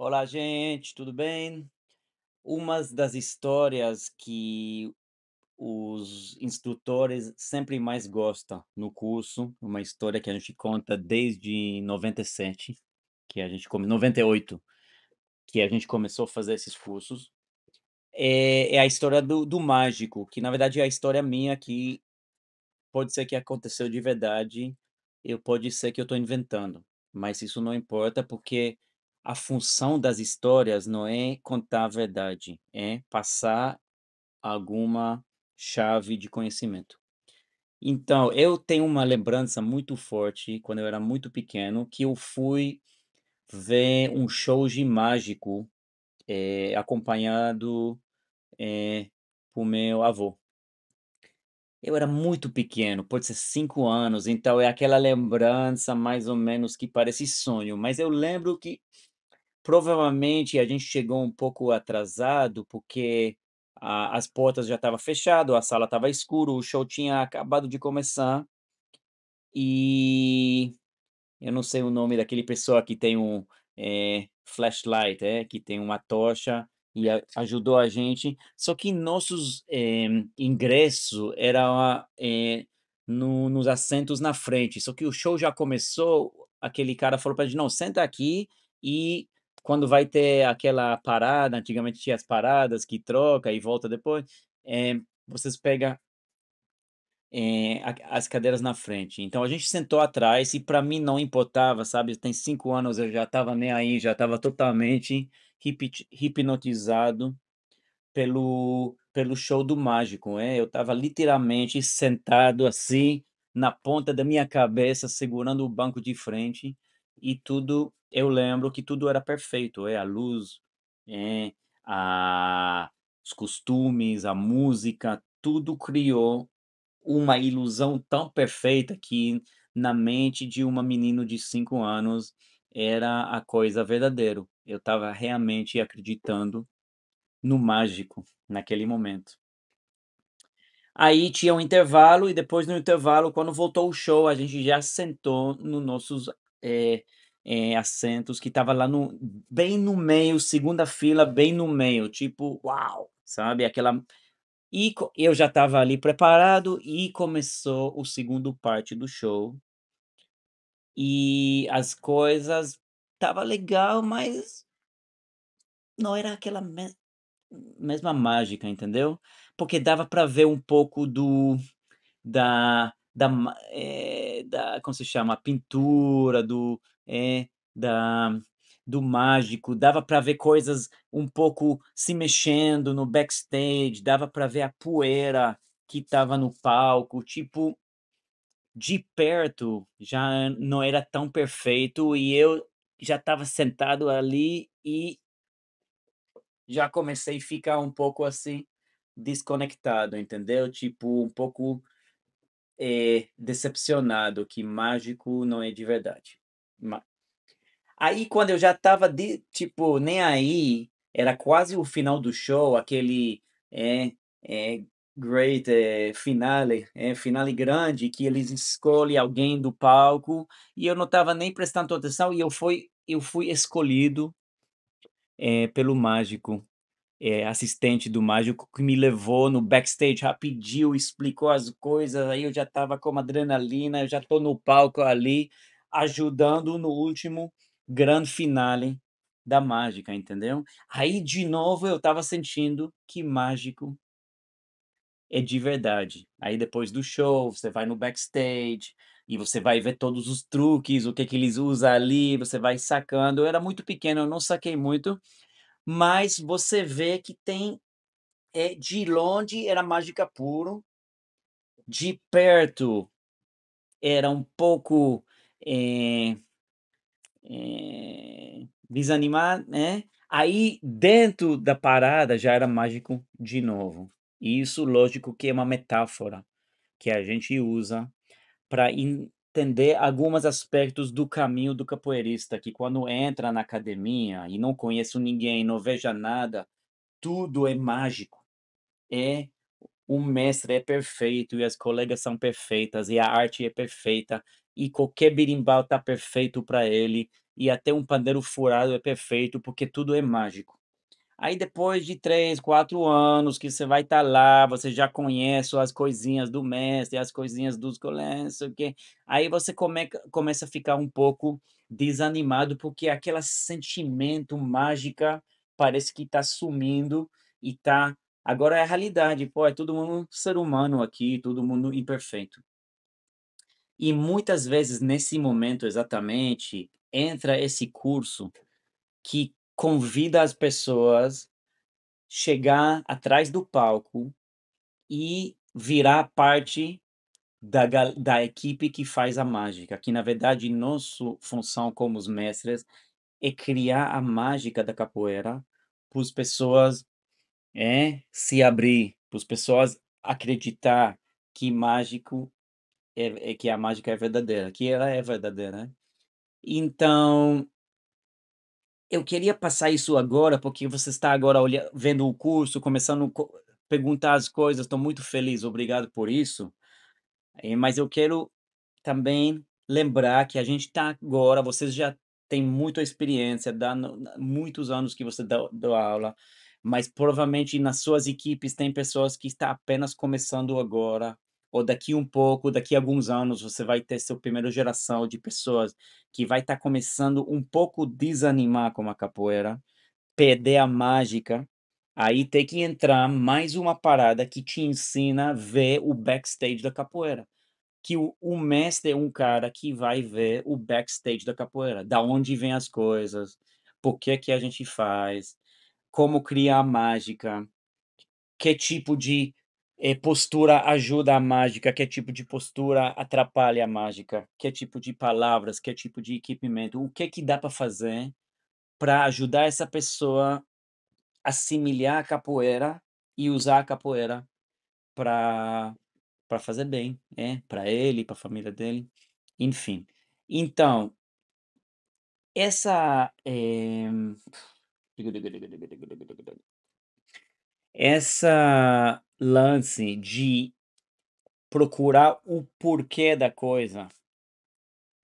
Olá, gente, tudo bem? Uma das histórias que os instrutores sempre mais gostam no curso, uma história que a gente conta desde 97, que a gente come 98, que a gente começou a fazer esses cursos, é a história do mágico, que na verdade é a história minha que pode ser que aconteceu de verdade, pode ser que eu estou inventando, mas isso não importa, porque a função das histórias não é contar a verdade, é passar alguma chave de conhecimento. Então, eu tenho uma lembrança muito forte, quando eu era muito pequeno, que eu fui ver um show de mágico, acompanhado, por meu avô. Eu era muito pequeno, pode ser 5 anos, então é aquela lembrança mais ou menos que parece sonho, mas eu lembro que provavelmente a gente chegou um pouco atrasado, porque a as portas já estava fechado, a sala estava escuro, o show tinha acabado de começar, e eu não sei o nome daquele pessoa que tem um, flashlight, que tem uma tocha e ajudou a gente, só que nossos, ingresso era, nos assentos na frente, só que o show já começou, aquele cara falou pra gente: "Não, senta aqui e quando vai ter aquela parada", antigamente tinha as paradas que troca e volta depois, vocês pega a as cadeiras na frente. Então a gente sentou atrás e para mim não importava, sabe, tem 5 anos eu já estava nem aí, já estava totalmente hipnotizado pelo show do mágico, eu estava literalmente sentado, assim, na ponta da minha cabeça, segurando o banco de frente, e tudo eu lembro que tudo era perfeito, a luz, eh, a os costumes, a música, tudo criou uma ilusão tão perfeita que na mente de uma menino de 5 anos era a coisa verdadeiro. Eu estava realmente acreditando no mágico naquele momento. Aí tinha um intervalo e depois no intervalo, quando voltou o show, a gente já sentou no nossos, assentos que estava lá no bem no meio, segunda fila, bem no meio, tipo, uau, sabe, aquela eu já estava ali preparado e começou o segundo parte do show, e as coisas tava legal, mas não era aquela mesma mágica, entendeu? Porque dava para ver um pouco da como se chama? A pintura, da do mágico, dava para ver coisas um pouco se mexendo no backstage, dava para ver a poeira que estava no palco, tipo, de perto já não era tão perfeito e eu já estava sentado ali e já comecei a ficar um pouco, assim, desconectado, entendeu? Tipo, um pouco decepcionado que mágico não é de verdade. Ma Aí quando eu já estava de tipo, nem aí, era quase o final do show, aquele, eh great, finale, finale grande que eles escolhem alguém do palco, e eu não estava nem prestando atenção e eu fui escolhido, pelo mágico. Assistente do mágico que me levou no backstage rapidinho, explicou as coisas, aí eu já estava com adrenalina, eu já estou no palco ali, ajudando no último grande finale da mágica, entendeu? Aí de novo eu estava sentindo que mágico é de verdade. Aí depois do show, você vai no backstage, e você vai ver todos os truques, o que que eles usam ali, você vai sacando. Eu era muito pequeno, eu não saquei muito, mas você vê que tem de longe era mágica puro, de perto era um pouco, eh desanimar, né, aí dentro da parada já era mágico de novo. E isso lógico que é uma metáfora que a gente usa para entender alguns aspectos do caminho do capoeirista, que quando entra na academia e não conheço ninguém, não veja nada, tudo é mágico. É O mestre é perfeito e as colegas são perfeitas e a arte é perfeita e qualquer berimbau tá perfeito para ele e até um pandeiro furado é perfeito, porque tudo é mágico. Aí depois de 3, 4 anos que você vai estar lá, você já conhece as coisinhas do mestre, as coisinhas dos colegas, não sei o quê, aí você começa a ficar um pouco desanimado, porque aquele sentimento mágica parece que está sumindo e tá agora é a realidade, pô, é todo mundo ser humano aqui, todo mundo imperfeito. E muitas vezes nesse momento exatamente, entra esse curso que convida as pessoas chegar atrás do palco e virar parte da equipe que faz a mágica, que na verdade nossa função como os mestres é criar a mágica da capoeira para as pessoas, se abrir, para as pessoas acreditar que mágico que a mágica é verdadeira, que ela é verdadeira, né. Então, eu queria passar isso agora, porque você está agora vendo o curso, começando perguntar as coisas, estou muito feliz, obrigado por isso. Mas eu quero também lembrar que a gente está agora, vocês já têm muita experiência, muitos anos que você dá aula, mas provavelmente nas suas equipes tem pessoas que estão apenas começando agora, ou daqui um pouco, daqui a alguns anos, você vai ter sua primeira geração de pessoas que vai estar começando um pouco desanimar com a capoeira, perder a mágica, aí tem que entrar mais uma parada que te ensina a ver o backstage da capoeira. Que o mestre é um cara que vai ver o backstage da capoeira, da onde vem as coisas, por que que a gente faz, como criar a mágica, que tipo de, postura ajuda a mágica, que tipo de postura atrapalha a mágica, que tipo de palavras, que tipo de equipamento, o que que dá para fazer para ajudar essa pessoa assimilar a capoeira e usar a capoeira para fazer bem, para ele, para a família dele, enfim. Então, essa, essa lance de procurar o porquê da coisa,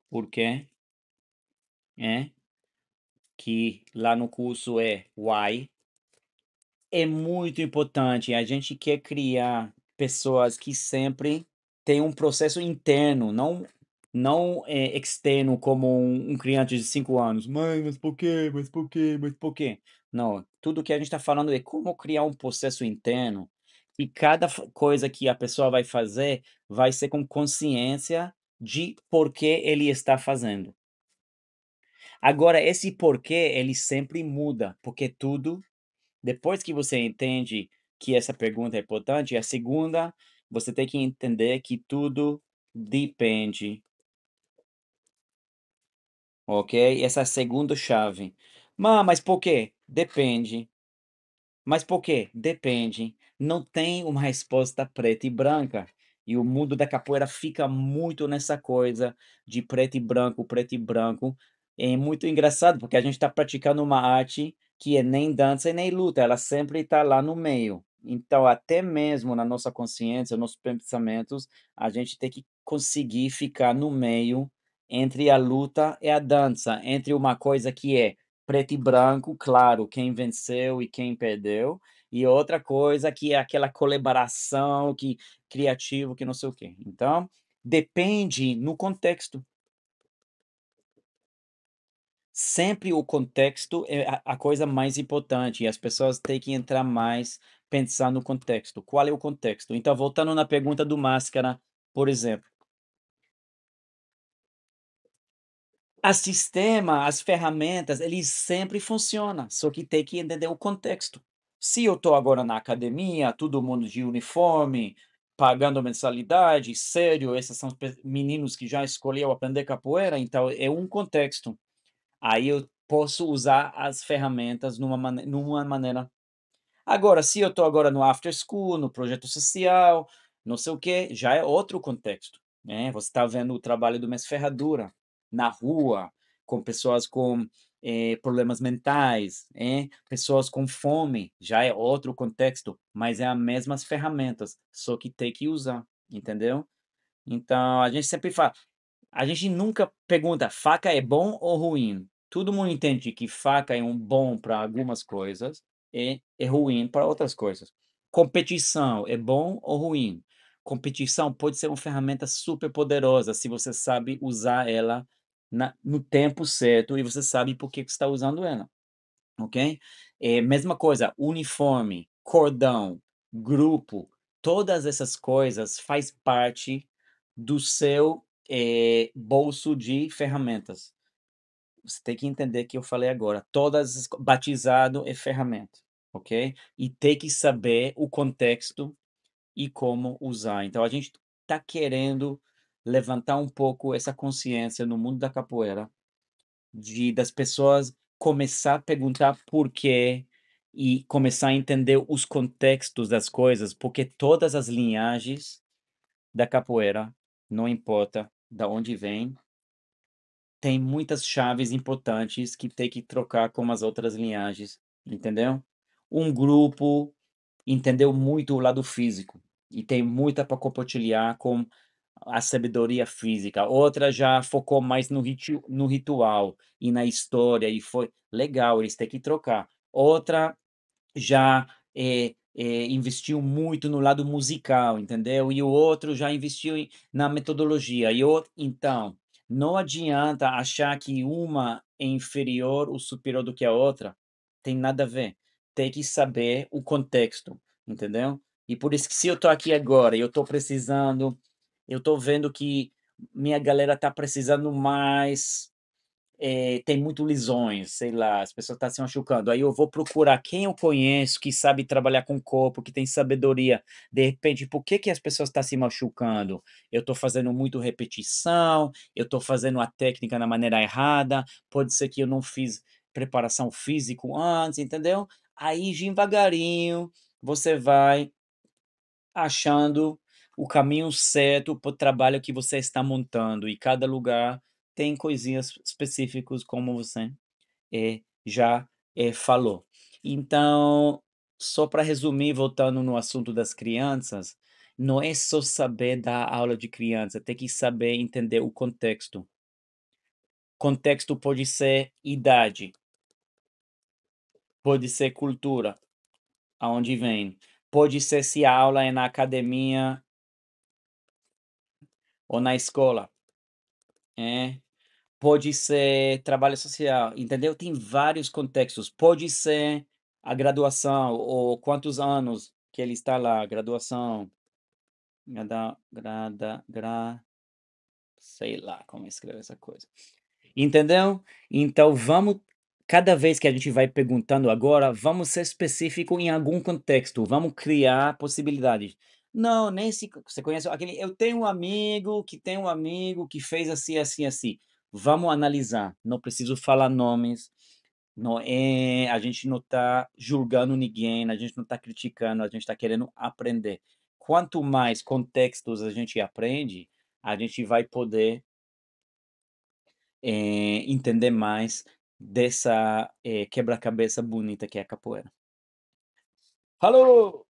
porquê, é, que lá no curso é why, é muito importante. A gente quer criar pessoas que sempre têm um processo interno, não, externo como um criante de 5 anos: "Mãe, mas por quê? Mas por quê? Mas por quê?". Não, tudo que a gente está falando é como criar um processo interno, e cada coisa que a pessoa vai fazer, vai ser com consciência de por que ele está fazendo. Agora esse porquê, ele sempre muda, porque tudo depois que você entende que essa pergunta é importante, a segunda, você tem que entender que tudo depende, ok? Essa é a segunda chave. Mas por quê? Depende. Mas por quê? Depende. Não tem uma resposta preta e branca. E o mundo da capoeira fica muito nessa coisa de preto e branco, preto e branco. É muito engraçado, porque a gente está praticando uma arte que é nem dança e nem luta, ela sempre está lá no meio. Então, até mesmo na nossa consciência, nos pensamentos, a gente tem que conseguir ficar no meio entre a luta e a dança, entre uma coisa que é preto e branco, claro, quem venceu e quem perdeu, e outra coisa que é aquela colaboração que criativo, que não sei o quê. Então, depende no contexto. Sempre o contexto é a coisa mais importante, e as pessoas têm que entrar mais, pensar no contexto. Qual é o contexto? Então, voltando na pergunta do Máscara, por exemplo. A sistema, as ferramentas, eles sempre funcionam, só que tem que entender o contexto. Se eu estou agora na academia, todo mundo de uniforme, pagando mensalidade, sério, esses são os meninos que já escolheu aprender capoeira, então é um contexto. Aí eu posso usar as ferramentas numa maneira. Agora, se eu estou agora no after school, no projeto social, não sei o quê, já é outro contexto, né. Você está vendo o trabalho do Mestre Ferradura, na rua, com pessoas com, problemas mentais, pessoas com fome, já é outro contexto, mas é as mesmas ferramentas, só que tem que usar, entendeu? Então a gente sempre fala a gente nunca pergunta: "Faca é bom ou ruim?". todo mundo entende que faca é um bom para algumas coisas e é ruim para outras coisas. Competição é bom ou ruim? Competição pode ser uma ferramenta super poderosa se você sabe usar ela no tempo certo e você sabe por que que está usando ela, ok? Mesma coisa, uniforme, cordão, grupo, todas essas coisas faz parte do seu bolso de ferramentas. Você tem que entender que eu falei agora, todas as batizado é ferramenta, ok? E tem que saber o contexto e como usar. Então a gente está querendo levantar um pouco essa consciência no mundo da capoeira, das pessoas começar a perguntar por quê e começar a entender os contextos das coisas, porque todas as linhagens da capoeira, não importa da onde vem, tem muitas chaves importantes que tem que trocar com as outras linhagens, entendeu? Um grupo entendeu muito o lado físico e tem muita para compartilhar com a sabedoria física. Outra já focou mais no ritual e na história e foi legal, eles têm que trocar. Outra já, investiu muito no lado musical, entendeu? E o outro já investiu na metodologia, então, não adianta achar que uma é inferior ou superior do que a outra, tem nada a ver. Tem que saber o contexto, entendeu? E por isso que se eu tô aqui agora e eu tô precisando, eu tô vendo que minha galera tá precisando mais, tem muito lesões, sei lá, as pessoas estão se machucando, aí eu vou procurar quem eu conheço que sabe trabalhar com o corpo, que tem sabedoria. De repente, por que que as pessoas estão se machucando? Eu estou fazendo muito repetição, eu estou fazendo a técnica na maneira errada, pode ser que eu não fiz preparação físico antes, entendeu? Aí devagarinho você vai achando o caminho certo para o trabalho que você está montando, e cada lugar tem coisinhas específicos como você, já, falou. Então, só para resumir, voltando no assunto das crianças, não é só saber dar aula de criança, tem que saber entender o contexto. Contexto pode ser idade, pode ser cultura, aonde vem, pode ser se a aula é na academia ou na escola, é. Pode ser trabalho social, entendeu? Tem vários contextos. Pode ser a graduação, ou quantos anos que ele está lá, graduação, sei lá como escrever essa coisa. Entendeu? Então vamos, cada vez que a gente vai perguntando agora, vamos ser específico em algum contexto, vamos criar possibilidades. Não, nem se você conhece aquele, eu tenho um amigo que tem um amigo que fez assim, assim, assim. Vamos analisar, não preciso falar nomes, não é, a gente não está julgando ninguém, a gente não está criticando, a gente está querendo aprender. Quanto mais contextos a gente aprende, a gente vai poder entender mais dessa, quebra-cabeça bonita que é a capoeira. Falou!